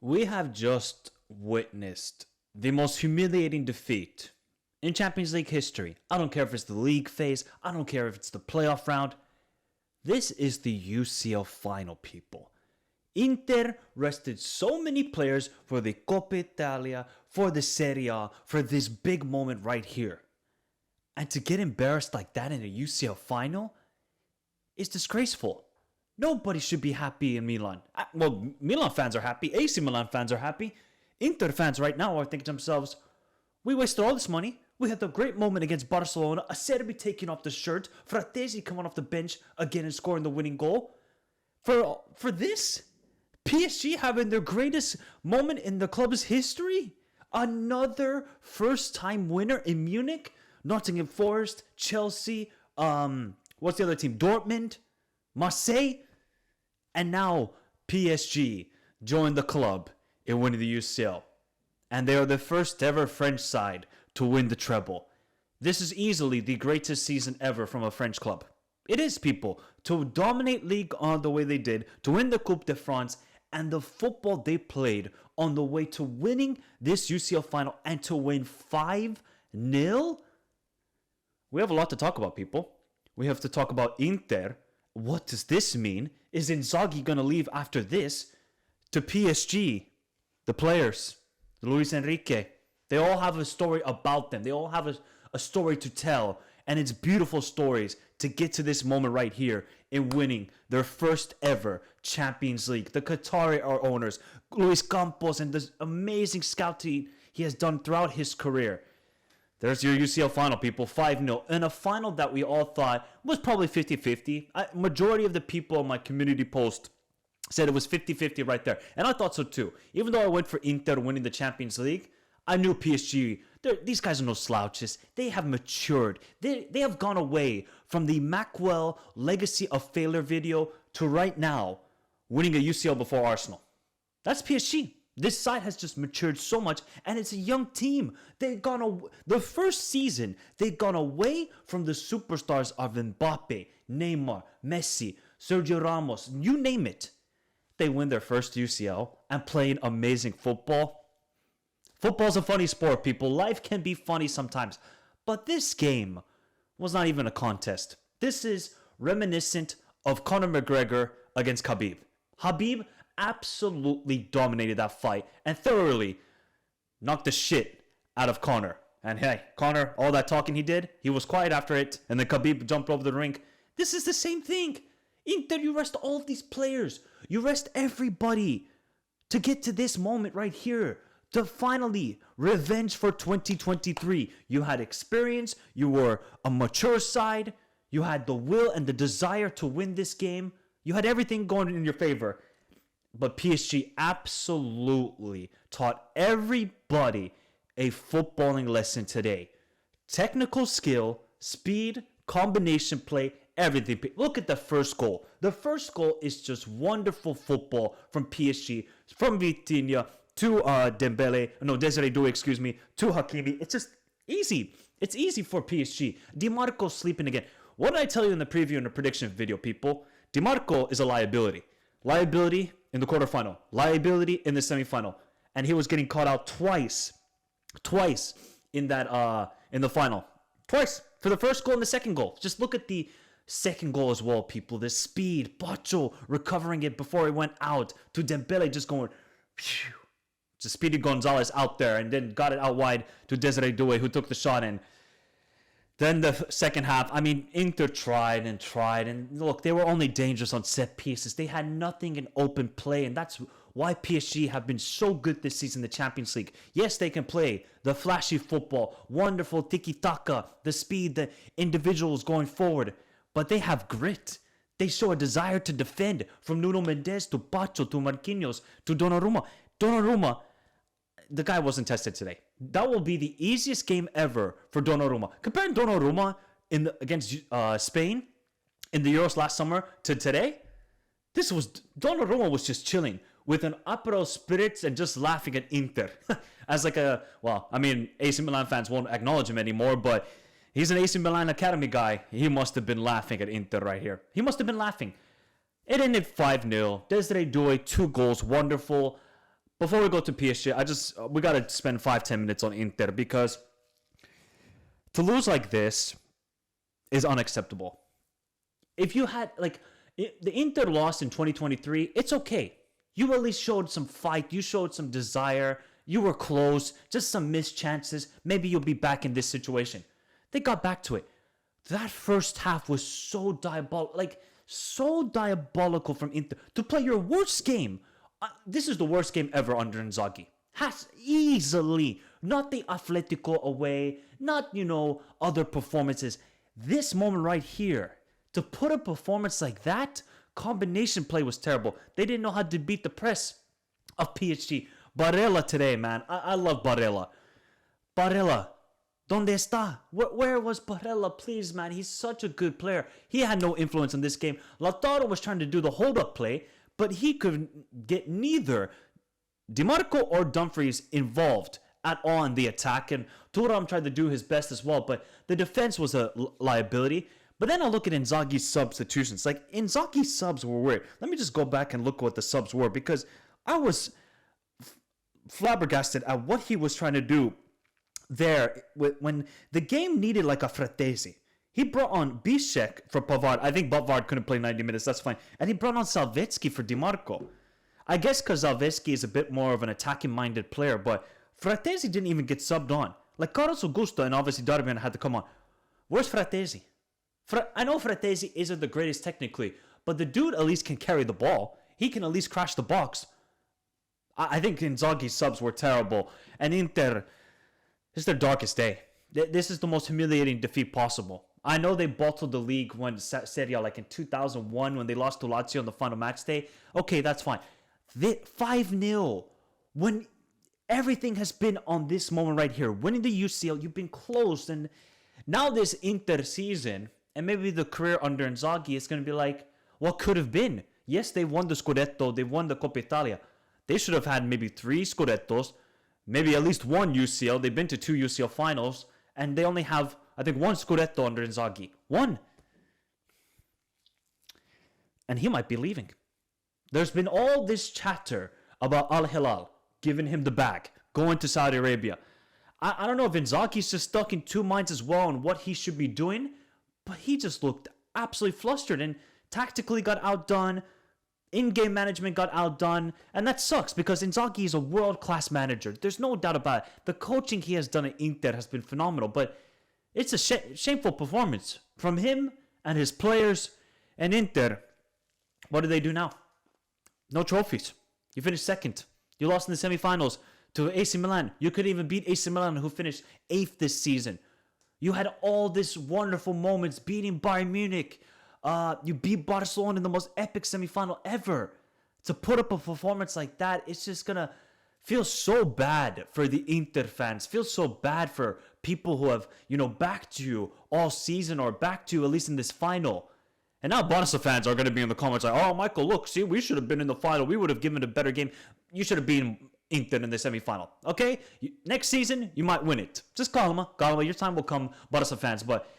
We have just witnessed the most humiliating defeat in Champions League history. I don't care if it's the league phase, I don't care if it's the playoff round. This is the UCL final, people. Inter rested so many players for the Coppa Italia, for the Serie A, for this big moment right here. And to get embarrassed like that in a UCL final is disgraceful. Nobody should be happy in Milan. Well, Milan fans are happy. AC Milan fans are happy. Inter fans right now are thinking to themselves, we wasted all this money. We had the great moment against Barcelona. Acerbi taking off the shirt. Fratesi coming off the bench again and scoring the winning goal. For this? PSG having their greatest moment in the club's history? Another first-time winner in Munich? Nottingham Forest, Chelsea, what's the other team? Dortmund? Marseille? And now PSG joined the club in winning the UCL. And they are the first ever French side to win the treble. This is easily the greatest season ever from a French club. It is, people. To dominate Ligue 1 the way they did, to win the Coupe de France, and the football they played on the way to winning this UCL final and to win 5-0. We have a lot to talk about, people. We have to talk about Inter. What does this mean? Is Inzaghi going to leave after this? To PSG, the players, Luis Enrique, they all have a story about them. They all have a story to tell. And it's beautiful stories to get to this moment right here in winning their first ever Champions League. The Qatari owners, Luis Campos, and this amazing scout team he has done throughout his career. There's your UCL final, people, 5-0. In a final that we all thought was probably 50-50. Majority of the people on my community post said it was 50-50 right there. And I thought so too. Even though I went for Inter winning the Champions League, I knew PSG, these guys are no slouches. They have matured. They have gone away from the Macwell legacy of failure video to right now winning a UCL before Arsenal. That's PSG. This side has just matured so much, and it's a young team. The first season, they've gone away from the superstars of Mbappe, Neymar, Messi, Sergio Ramos, you name it. They win their first UCL and playing amazing football. Football's a funny sport, people. Life can be funny sometimes. But this game was not even a contest. This is reminiscent of Conor McGregor against Khabib. Khabib absolutely dominated that fight and thoroughly knocked the shit out of Conor. And hey, Conor, all that talking he did, he was quiet after it, and then Khabib jumped over the ring. This is the same thing. Inter, you rest all of these players. You rest everybody to get to this moment right here. To finally revenge for 2023. You had experience, you were a mature side, you had the will and the desire to win this game. You had everything going in your favor. But PSG absolutely taught everybody a footballing lesson today. Technical skill, speed, combination play, everything. Look at the first goal. The first goal is just wonderful football from PSG, from Vitinha to Desiree Doué, to Hakimi. It's just easy. It's easy for PSG. DiMarco sleeping again. What did I tell you in the preview and the prediction video, people? DiMarco is a liability. Liability in the quarterfinal. Liability in the semifinal. And he was getting caught out twice in that in the final. Twice. For the first goal and the second goal. Just look at the second goal as well, people. The speed. Bacho recovering it before it went out. To Dembele just going phew. Just Speedy Gonzalez out there and then got it out wide to Desiree Doué, who took the shot in. Then the second half, Inter tried. And look, they were only dangerous on set pieces. They had nothing in open play. And that's why PSG have been so good this season in the Champions League. Yes, they can play the flashy football, wonderful tiki-taka, the speed, the individuals going forward. But they have grit. They show a desire to defend, from Nuno Mendes to Pacho to Marquinhos to Donnarumma. Donnarumma, the guy wasn't tested today. That will be the easiest game ever for Donnarumma. Comparing Donnarumma against Spain in the Euros last summer to today, Donnarumma was just chilling with an Aperol Spritz and just laughing at Inter. As AC Milan fans won't acknowledge him anymore, but he's an AC Milan Academy guy. He must have been laughing at Inter right here. He must have been laughing. It ended 5-0. Desiree Doué, 2 goals, wonderful. before we go to PSG, we gotta spend 5-10 minutes on Inter because to lose like this is unacceptable. If you had the Inter lost in 2023, it's okay. You at least showed some fight. You showed some desire. You were close. Just some missed chances. Maybe you'll be back in this situation. They got back to it. That first half was so diabolical from Inter to play your worst game. This is the worst game ever under Inzaghi. Has easily. Not the Atletico away. Not, other performances. This moment right here. To put a performance like that, combination play was terrible. They didn't know how to beat the press of PSG. Barella today, man. I love Barella. Barella, ¿dónde está? Where was Barella? Please, man. He's such a good player. He had no influence in this game. Lautaro was trying to do the hold-up play, but he could get neither DiMarco or Dumfries involved at all in the attack. And Thuram tried to do his best as well, but the defense was a liability. But then I look at Inzaghi's substitutions. Inzaghi's subs were weird. Let me just go back and look what the subs were because I was flabbergasted at what he was trying to do there when the game needed a Fratesi. He brought on Bisek for Pavard. I think Pavard couldn't play 90 minutes. That's fine. And he brought on Salvetzky for DiMarco. I guess because Salvetzky is a bit more of an attacking-minded player, but Fratesi didn't even get subbed on. Carlos Augusto and obviously Darmian had to come on. Where's Fratesi? I know Fratesi isn't the greatest technically, but the dude at least can carry the ball. He can at least crash the box. I think Inzaghi's subs were terrible. And Inter, this is their darkest day. This is the most humiliating defeat possible. I know they bottled the league when Serie A, in 2001 when they lost to Lazio on the final match day. Okay, that's fine. 5-0. When everything has been on this moment right here. Winning the UCL, you've been close. And now this Inter season, and maybe the career under Inzaghi is going to be what could have been. Yes, they won the Scudetto. They won the Coppa Italia. They should have had maybe 3 Scudettos, maybe at least 1 UCL. They've been to 2 UCL finals, and they only have, I think, 1 Scudetto under Inzaghi. 1. And he might be leaving. There's been all this chatter about Al Hilal giving him the bag, going to Saudi Arabia. I don't know if Inzaghi's just stuck in 2 minds as well on what he should be doing, but he just looked absolutely flustered and tactically got outdone. In-game management got outdone, and that sucks because Inzaghi is a world-class manager. There's no doubt about it. The coaching he has done at Inter has been phenomenal, but it's a shameful performance from him and his players. And Inter, what do they do now? No trophies. You finished second. You lost in the semifinals to AC Milan. You could even beat AC Milan, who finished 8th this season. You had all these wonderful moments beating Bayern Munich. You beat Barcelona in the most epic semifinal ever. To put up a performance like that, it's just gonna feel so bad for the Inter fans. Feels so bad for people who have, backed you all season or backed you at least in this final. And now Barca fans are gonna be in the comments oh, Michael, look, see, we should have been in the final. We would have given a better game. You should have been Inter in the semifinal. Okay? Next season, you might win it. Just calma. Your time will come, Barca fans. But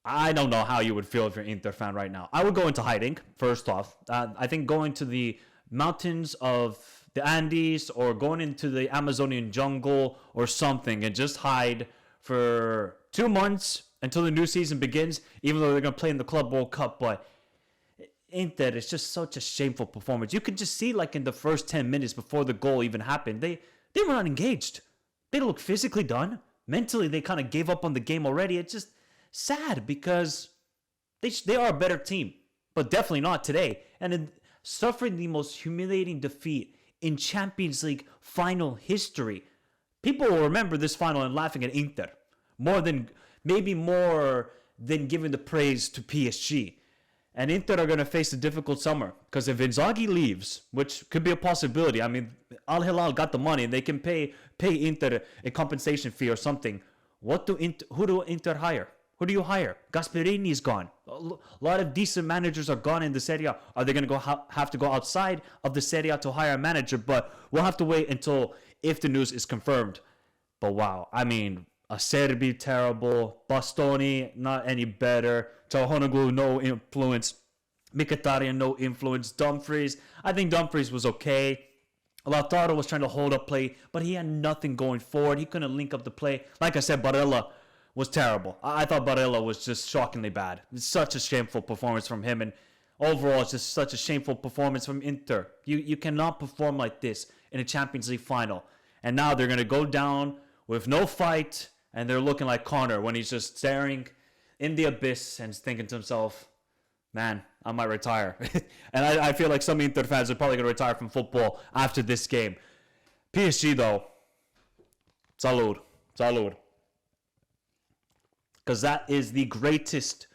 I don't know how you would feel if you're an Inter fan right now. I would go into hiding, first off. I think going to the mountains of the Andes or going into the Amazonian jungle or something and just hide for 2 months until the new season begins, even though they're going to play in the Club World Cup. But Inter is just such a shameful performance. You could just see, in the first 10 minutes before the goal even happened, they were not engaged. They looked physically done. Mentally, they kind of gave up on the game already. It's just sad because they are a better team, but definitely not today. And suffering the most humiliating defeat in Champions League final history. People will remember this final and laughing at Inter more than giving the praise to PSG. And Inter are going to face a difficult summer because if Inzaghi leaves, which could be a possibility, I mean, Al Hilal got the money and they can pay Inter a compensation fee or something. Who do Inter hire? Who do you hire? Gasperini is gone. A lot of decent managers are gone in the Serie A. Are they going to have to go outside of the Serie A to hire a manager? But we'll have to wait until if the news is confirmed. But wow, I mean, Acerbi terrible, Bastoni not any better, Çalhanoğlu no influence. Mkhitaryan, no influence. Dumfries, I think Dumfries was okay. Lautaro was trying to hold up play, but he had nothing going forward. He couldn't link up the play. Like I said, Barella was terrible. I thought Barella was just shockingly bad. It's such a shameful performance from him, and overall, it's just such a shameful performance from Inter. You cannot perform like this in a Champions League final. And now they're going to go down with no fight, and they're looking like Connor when he's just staring in the abyss and thinking to himself, man, I might retire. And I feel like some Inter fans are probably going to retire from football after this game. PSG, though, salud. Salud. Because that is the greatest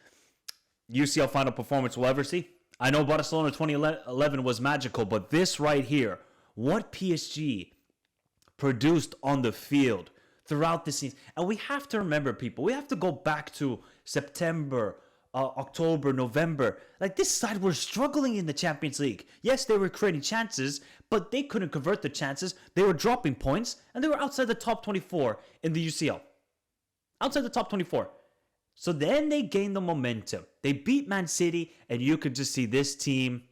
UCL final performance we'll ever see. I know Barcelona 2011 was magical, but this right here, what PSG produced on the field throughout the season. And we have to remember, people, we have to go back to September, October, November. Like, this side were struggling in the Champions League. Yes, they were creating chances, but they couldn't convert the chances. They were dropping points, and they were outside the top 24 in the UCL. Outside the top 24. So then they gained the momentum. They beat Man City, and you could just see this team,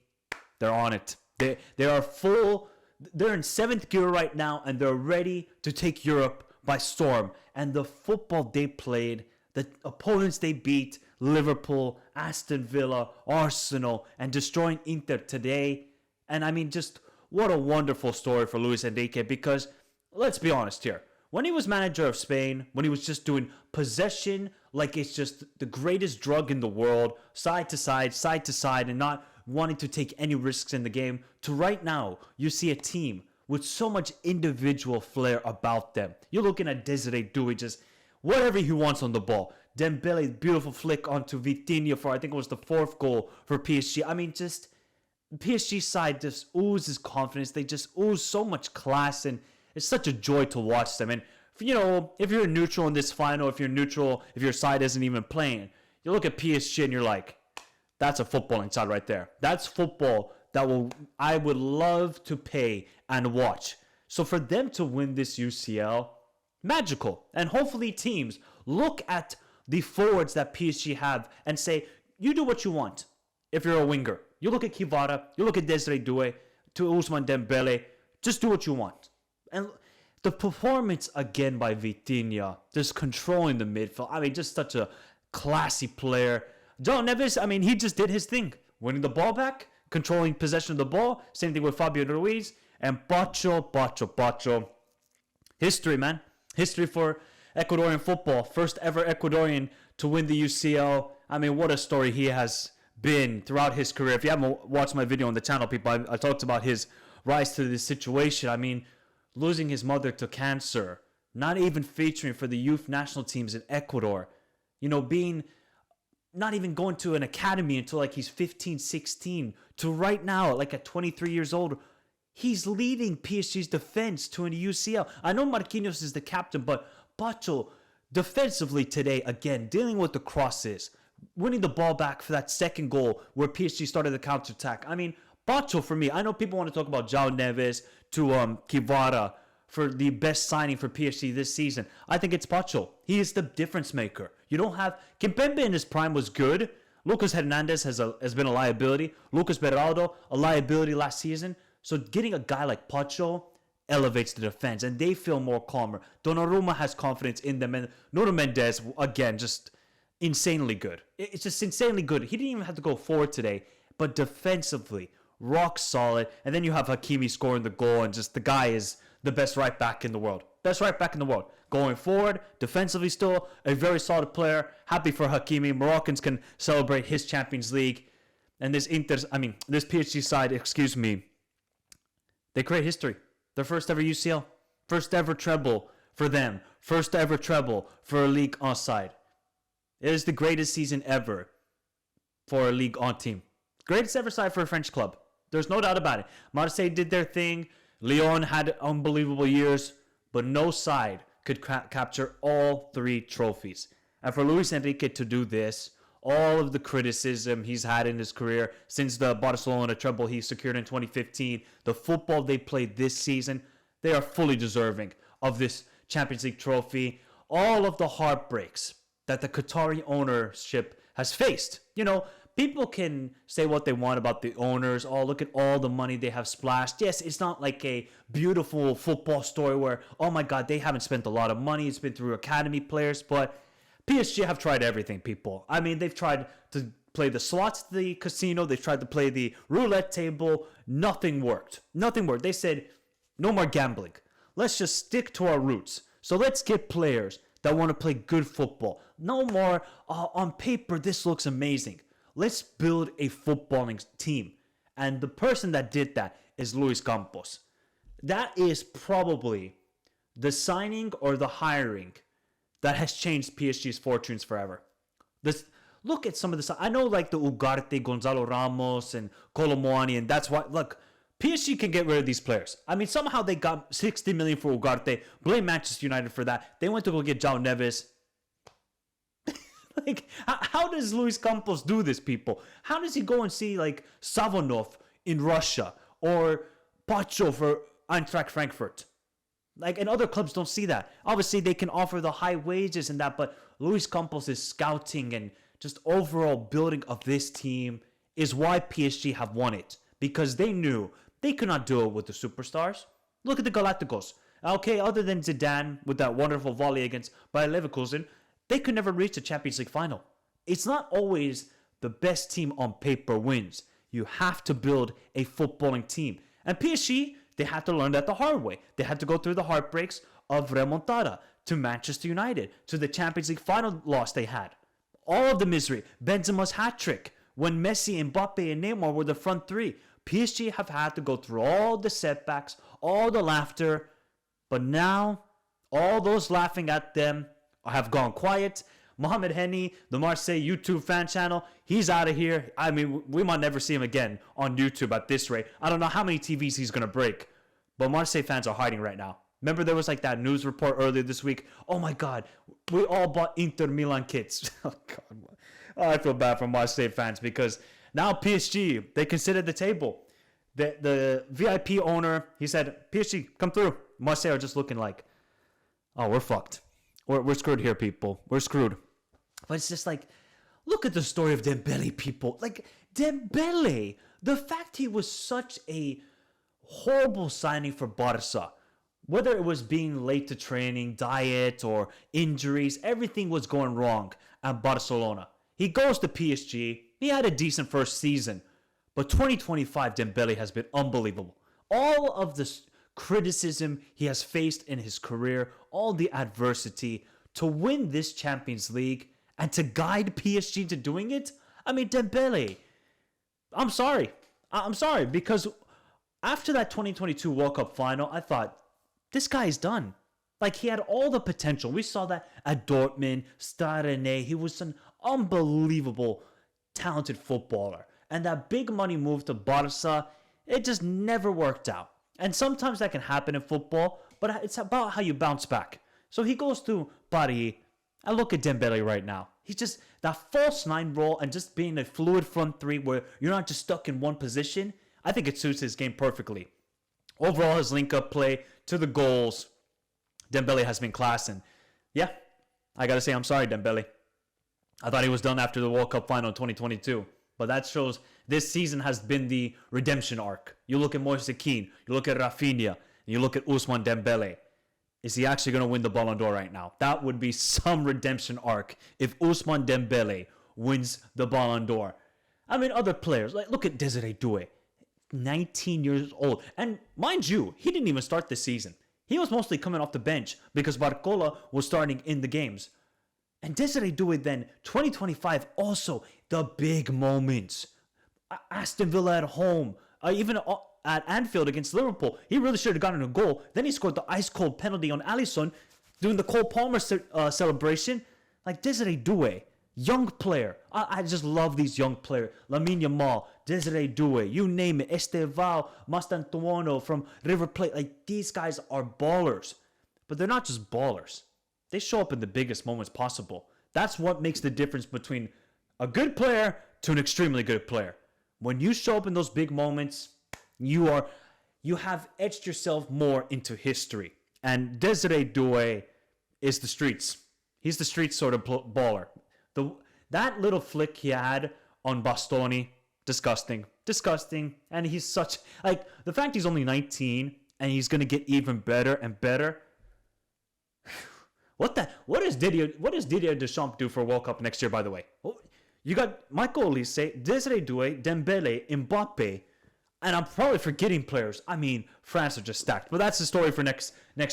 they're on it. They are full. They're in 7th gear right now, and they're ready to take Europe by storm. And the football they played, the opponents they beat, Liverpool, Aston Villa, Arsenal, and destroying Inter today. And I mean, just what a wonderful story for Luis Enrique, because let's be honest here. When he was manager of Spain, when he was just doing possession like it's just the greatest drug in the world, side to side, and not wanting to take any risks in the game, to right now, you see a team with so much individual flair about them. You're looking at Desiree doing just whatever he wants on the ball. Dembele, beautiful flick onto Vitinha for, I think it was the 4th goal for PSG. I mean, just PSG side just oozes confidence. They just ooze so much class, and it's such a joy to watch them. And, you know, if you're neutral in this final, if your side isn't even playing, you look at PSG and you're like, that's a footballing side right there. That's football that I would love to pay and watch. So for them to win this UCL, magical. And hopefully teams look at the forwards that PSG have and say, you do what you want if you're a winger. You look at Kvara, you look at Desiree Doué, to Ousmane Dembele, just do what you want. And the performance again by Vitinha, just controlling the midfield. I mean, just such a classy player. John Neves, I mean, he just did his thing. Winning the ball back, controlling possession of the ball. Same thing with Fabio Ruiz. And Bacho. History, man. History for Ecuadorian football. First ever Ecuadorian to win the UCL. I mean, what a story he has been throughout his career. If you haven't watched my video on the channel, people, I talked about his rise to this situation. I mean, losing his mother to cancer. Not even featuring for the youth national teams in Ecuador. You know, not even going to an academy until like he's 15, 16, to right now, like at 23 years old, he's leading PSG's defense to an UCL. I know Marquinhos is the captain, but Pacho, defensively today, again, dealing with the crosses, winning the ball back for that second goal where PSG started the counterattack. I mean, Pacho, for me, I know people want to talk about João Neves to Kvara for the best signing for PSG this season. I think it's Pacho. He is the difference maker. You don't have... Kimpembe in his prime was good. Lucas Hernandez has been a liability. Lucas Beraldo, a liability last season. So getting a guy like Pacho elevates the defense, and they feel more calmer. Donnarumma has confidence in them, and Nuno Mendes, again, just insanely good. It's just insanely good. He didn't even have to go forward today, but defensively, rock solid. And then you have Hakimi scoring the goal, and just the guy is the best right back in the world. Best right back in the world. Going forward, defensively still a very solid player. Happy for Hakimi. Moroccans can celebrate his Champions League. And this PSG side, they create history. Their first ever UCL. First ever treble for them. First ever treble for a Ligue 1 side. It is the greatest season ever for a Ligue 1 team. Greatest ever side for a French club. There's no doubt about it. Marseille did their thing. Lyon had unbelievable years, but no side could capture all 3 trophies. And for Luis Enrique to do this, all of the criticism he's had in his career since the Barcelona treble he secured in 2015, the football they played this season, they are fully deserving of this Champions League trophy. All of the heartbreaks that the Qatari ownership has faced. You know, people can say what they want about the owners. Oh, look at all the money they have splashed. Yes, it's not like a beautiful football story where, oh my God, they haven't spent a lot of money. It's been through academy players, but PSG have tried everything, people. I mean, they've tried to play the slots, the casino. They've tried to play the roulette table. Nothing worked. Nothing worked. They said, no more gambling. Let's just stick to our roots. So let's get players that want to play good football. No more, on paper, this looks amazing. Let's build a footballing team. And the person that did that is Luis Campos. That is probably the signing or the hiring that has changed PSG's fortunes forever. Look at some of this. I know like the Ugarte, Gonzalo Ramos, and Colomuani, and that's why, look, PSG can get rid of these players. I mean, somehow they got 60 million for Ugarte. Blame Manchester United for that. They went to go get João Neves. Like, how does Luis Campos do this, people? How does he go and see like Savonov in Russia or Pacho for Eintracht Frankfurt? Like, and other clubs don't see that. Obviously, they can offer the high wages and that, but Luis Campos' scouting and just overall building of this team is why PSG have won it. Because they knew they could not do it with the superstars. Look at the Galacticos. Okay, other than Zidane with that wonderful volley against Bayer Leverkusen, they could never reach the Champions League final. It's not always the best team on paper wins. You have to build a footballing team. And PSG, they had to learn that the hard way. They had to go through the heartbreaks of remontada to Manchester United, to the Champions League final loss they had. All of the misery. Benzema's hat trick. When Messi, Mbappe, and Neymar were the front three. PSG have had to go through all the setbacks, all the laughter. But now, all those laughing at them have gone quiet. Mohamed Henny, the Marseille YouTube fan channel, he's out of here. I mean, we might never see him again on YouTube at this rate. I don't know how many TVs he's going to break. But Marseille fans are hiding right now. Remember there was like that news report earlier this week? Oh my God, we all bought Inter Milan kits. Oh God, I feel bad for Marseille fans because now PSG, they consider the table. The VIP owner, he said, PSG, come through. Marseille are just looking like, oh, we're fucked. We're screwed here, people. We're screwed. But it's just like, look at the story of Dembele, people. Like, Dembele, the fact he was such a horrible signing for Barca, whether it was being late to training, diet, or injuries, everything was going wrong at Barcelona. He goes to PSG. He had a decent first season. But 2025, Dembele has been unbelievable. All of this criticism he has faced in his career, all the adversity, to win this Champions League and to guide PSG to doing it? I mean, Dembele, I'm sorry. Because after that 2022 World Cup final, I thought, this guy is done. Like, he had all the potential. We saw that at Dortmund, Stade Rennais. He was an unbelievable, talented footballer. And that big money move to Barca, it just never worked out. And sometimes that can happen in football, but it's about how you bounce back. So he goes to Paris. I look at Dembele right now. He's just that false nine role and just being a fluid front three where you're not just stuck in one position. I think it suits his game perfectly. Overall, his link-up play to the goals, Dembele has been class. And yeah, I got to say, I'm sorry, Dembele. I thought he was done after the World Cup final in 2022. But that shows this season has been the redemption arc. You look at Moise Kean, you look at Rafinha, and you look at Ousmane Dembele. Is he actually going to win the Ballon d'Or right now? That would be some redemption arc if Ousmane Dembele wins the Ballon d'Or. I mean, other players, like look at Desiree Doué, 19 years old. And mind you, he didn't even start this season. He was mostly coming off the bench because Barcola was starting in the games. And Desiree Doué then, 2025, also the big moments. Aston Villa at home, even at Anfield against Liverpool, he really should have gotten a goal. Then he scored the ice-cold penalty on Alisson, doing the Cole Palmer celebration. Like Desiree Doué, young player. I just love these young players. Lamine Yamal, Desiree Doué, you name it. Estevao, Mastantuono from River Plate. Like, these guys are ballers. But they're not just ballers. They show up in the biggest moments possible. That's what makes the difference between a good player to an extremely good player. When you show up in those big moments, you have etched yourself more into history. And Desiree Doué is the streets. He's the streets sort of baller. That little flick he had on Bastoni. Disgusting. Disgusting. And he's such... Like, the fact he's only 19 and he's going to get even better and better. What does Didier Deschamps do for World Cup next year, by the way? You got Michael Olise, Desiree Doué, Dembele, Mbappe, and I'm probably forgetting players. I mean, France are just stacked. But that's the story for next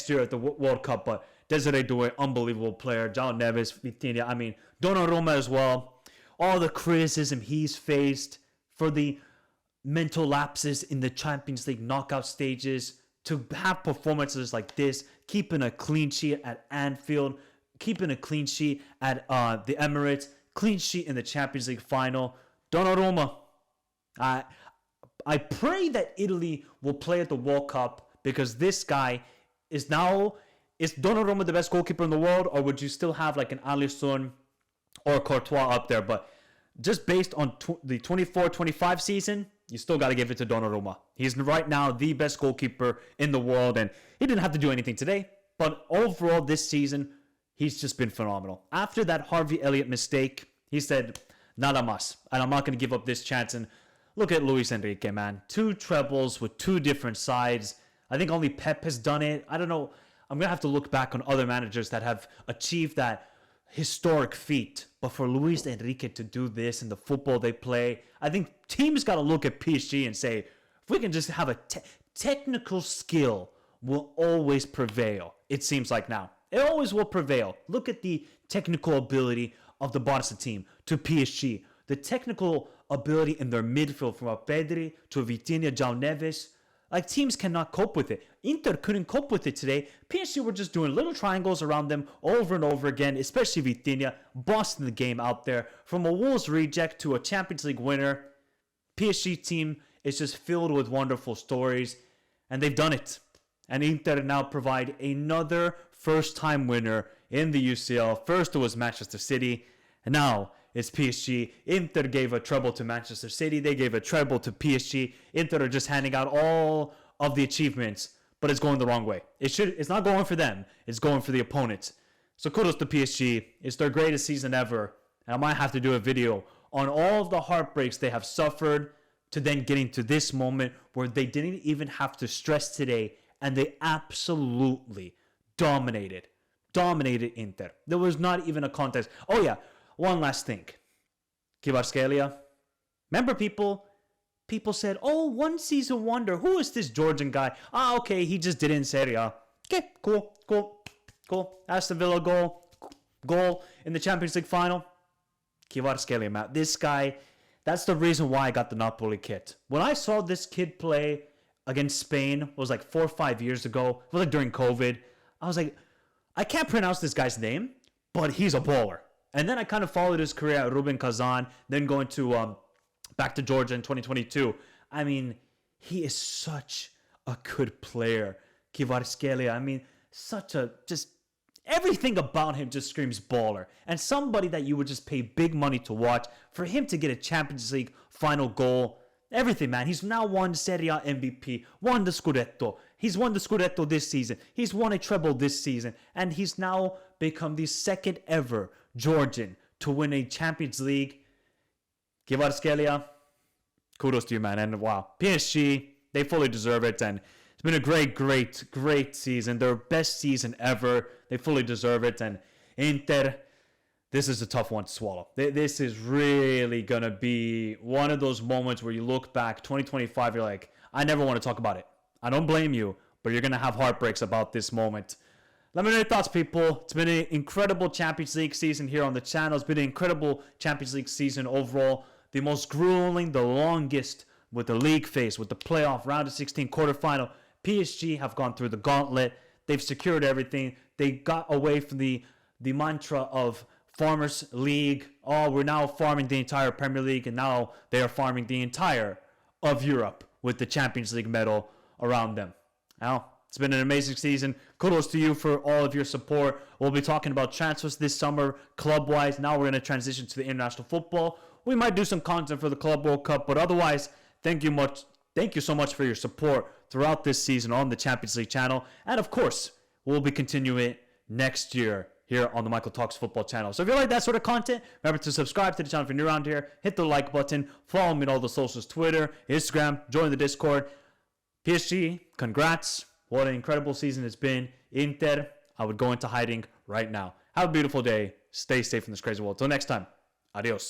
year at the World Cup. But Desiree Doué, unbelievable player. João Neves, Vitinha, I mean, Donnarumma as well. All the criticism he's faced for the mental lapses in the Champions League knockout stages, to have performances like this, keeping a clean sheet at Anfield, keeping a clean sheet at the Emirates, clean sheet in the Champions League final. Donnarumma, I pray that Italy will play at the World Cup, because this guy is now... Is Donnarumma the best goalkeeper in the world, or would you still have like an Alisson or Courtois up there? But just based on the 24-25 season, you still got to give it to Donnarumma. He's right now the best goalkeeper in the world, and he didn't have to do anything today. But overall this season, he's just been phenomenal. After that Harvey Elliott mistake, he said, nada más, and I'm not going to give up this chance. And look at Luis Enrique, man. 2 trebles with 2 different sides. I think only Pep has done it. I don't know. I'm going to have to look back on other managers that have achieved that historic feat. But for Luis Enrique to do this in the football they play, I think teams got to look at PSG and say, if we can just have a technical skill will always prevail. It seems like now. It always will prevail. Look at the technical ability of the Barca team to PSG. The technical ability in their midfield from Pedri to Vitinha, João Neves. Like, teams cannot cope with it. Inter couldn't cope with it today. PSG were just doing little triangles around them over and over again, especially Vitinha, bossing the game out there. From a Wolves reject to a Champions League winner, PSG team is just filled with wonderful stories, and they've done it. And Inter now provide another first-time winner in the UCL. First it was Manchester City, and now it's PSG. Inter gave a treble to Manchester City. They gave a treble to PSG. Inter are just handing out all of the achievements, but it's going the wrong way. It's not going for them. It's going for the opponents. So kudos to PSG. It's their greatest season ever. And I might have to do a video on all of the heartbreaks they have suffered to then getting to this moment where they didn't even have to stress today, and they absolutely dominated Inter. There was not even a contest. Oh yeah, one last thing. Kvaratskhelia. Remember people said, oh, one season wonder. Who is this Georgian guy? Ah, okay, he just did it in Serie A. Okay, cool. Aston Villa goal in the Champions League final. Kvaratskhelia, man. This guy, that's the reason why I got the Napoli kit. When I saw this kid play against Spain, it was like 4 or 5 years ago. It was like during COVID. I was like, I can't pronounce this guy's name, but he's a baller. And then I kind of followed his career at Rubin Kazan, then going to back to Georgia in 2022. I mean, he is such a good player. Kvaratskhelia, I mean, just everything about him just screams baller. And somebody that you would just pay big money to watch. For him to get a Champions League final goal, everything, man. He's now won Serie A MVP, won the Scudetto. He's won the Scudetto this season. He's won a treble this season. And he's now become the second ever Georgian to win a Champions League. Kvaratskhelia, kudos to you, man. And wow, PSG, they fully deserve it. And it's been a great season. Their best season ever. They fully deserve it. And Inter, this is a tough one to swallow. This is really going to be one of those moments where you look back, 2025, you're like, I never want to talk about it. I don't blame you, but you're going to have heartbreaks about this moment. Let me know your thoughts, people. It's been an incredible Champions League season here on the channel. It's been an incredible Champions League season overall. The most grueling, the longest with the league phase, with the playoff, round of 16, quarterfinal. PSG have gone through the gauntlet. They've secured everything. They got away from the mantra of Farmers League. Oh, we're now farming the entire Premier League, and now they are farming the entire of Europe with the Champions League medal around them. Now, it's been an amazing season. Kudos to you for all of your support. We'll be talking about transfers this summer, club-wise. Now we're going to transition to the international football. We might do some content for the Club World Cup, but otherwise, thank you so much for your support throughout this season on the Champions League channel. And of course, we'll be continuing next year here on the Michael Talks Football channel. So if you like that sort of content, remember to subscribe to the channel if you're new around here. Hit the like button. Follow me on all the socials, Twitter, Instagram. Join the Discord. PSG, congrats. What an incredible season it's been. Inter, I would go into hiding right now. Have a beautiful day. Stay safe in this crazy world. Till next time. Adios.